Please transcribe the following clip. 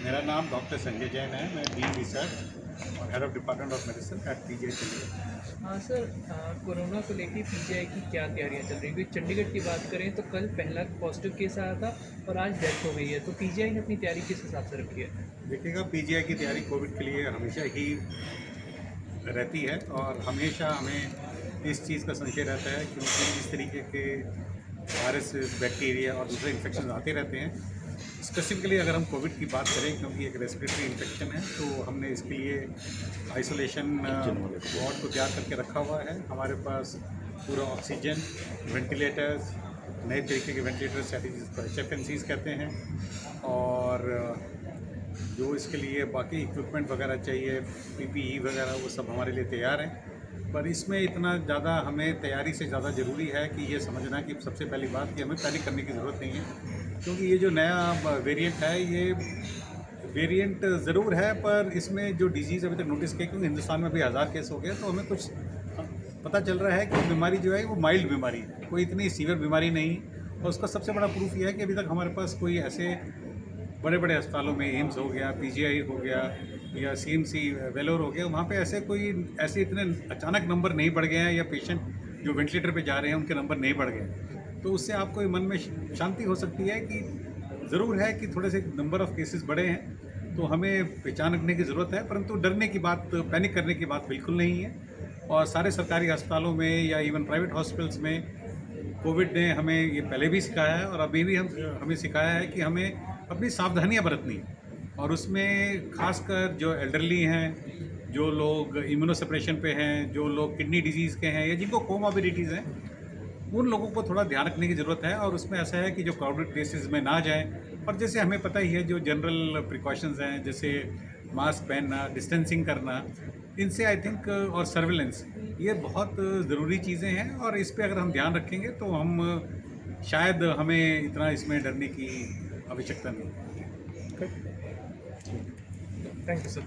मेरा नाम डॉक्टर संजय जैन है। मैं डीन रिसर्च और head of department of medicine eight PGI Chandigarh. हाँ सर, कोरोना को लेके पीजीआई की क्या तैयारियां चल रही है? क्योंकि चंडीगढ़ की बात करें तो कल पहला पॉजिटिव केस आया था और आज डेथ हो गई है, तो पीजीआई ने अपनी तैयारी किस हिसाब से रखी है? देखिएगा, पीजीआई की तैयारी कोविड के लिए हमेशा ही रहती है और हमेशा हमें इस चीज़ का संशय रहता है, क्योंकि इस तरीके के वायरस, बैक्टीरिया और दूसरे इन्फेक्शन आते रहते हैं। स्पेसिफिकली अगर हम कोविड की बात करें, क्योंकि एक रेस्पिरेटरी इन्फेक्शन है, तो हमने इसके लिए आइसोलेशन वार्ड को तैयार करके रखा हुआ है। हमारे पास पूरा ऑक्सीजन, वेंटिलेटर्स, नए तरीके के वेंटिलेटर्स जिसको HFNCs कहते हैं, और जो इसके लिए बाकी इक्विपमेंट वगैरह चाहिए, PPE वगैरह, वो सब हमारे लिए तैयार हैं। पर इसमें इतना ज़्यादा हमें तैयारी से ज़्यादा ज़रूरी है कि ये समझना कि सबसे पहली बात कि हमें पैनिक करने की ज़रूरत नहीं है, क्योंकि ये जो नया वेरिएंट है, ये वेरिएंट ज़रूर है, पर इसमें जो डिजीज़ अभी तक नोटिस किया, क्योंकि हिंदुस्तान में भी 1000 केस हो गए, तो हमें कुछ पता चल रहा है कि बीमारी जो है वो माइल्ड बीमारी है, कोई इतनी सीवियर बीमारी नहीं। और उसका सबसे बड़ा प्रूफ ये है कि अभी तक हमारे पास कोई ऐसे बड़े बड़े अस्पतालों में, एम्स हो गया, पीजीआई हो गया, या CMC वेलोर हो गया, वहाँ पे ऐसे इतने अचानक नंबर नहीं बढ़ गए हैं, या पेशेंट जो वेंटिलेटर पे जा रहे हैं उनके नंबर नहीं बढ़ गए। तो उससे आपको मन में शांति हो सकती है कि ज़रूर है कि थोड़े से नंबर ऑफ़ केसेस बढ़े हैं, तो हमें पहचान रखने की ज़रूरत है, परंतु डरने की बात, पैनिक करने की बात बिल्कुल नहीं है। और सारे सरकारी अस्पतालों में या इवन प्राइवेट हॉस्पिटल्स में कोविड ने हमें ये पहले भी सिखाया है और अभी भी हमें सिखाया है कि हमें अपनी सावधानियां बरतनी है। और उसमें खासकर जो एल्डरली हैं, जो लोग इम्यूनोसप्रेशन पे हैं, जो लोग किडनी डिजीज़ के हैं, या जिनको कोमॉर्बिडिटीज़ हैं, उन लोगों को थोड़ा ध्यान रखने की ज़रूरत है। और उसमें ऐसा है कि जो क्राउडेड प्लेसेस में ना जाएं, और जैसे हमें पता ही है जो जनरल प्रिकॉशंस हैं, जैसे मास्क पहनना, डिस्टेंसिंग करना, इनसे आई थिंक, और सर्विलेंस, ये बहुत ज़रूरी चीज़ें हैं। और इस पे अगर हम ध्यान रखेंगे तो हम शायद हमें इतना इसमें डरने की आवश्यकता नहीं है। Thank you sir.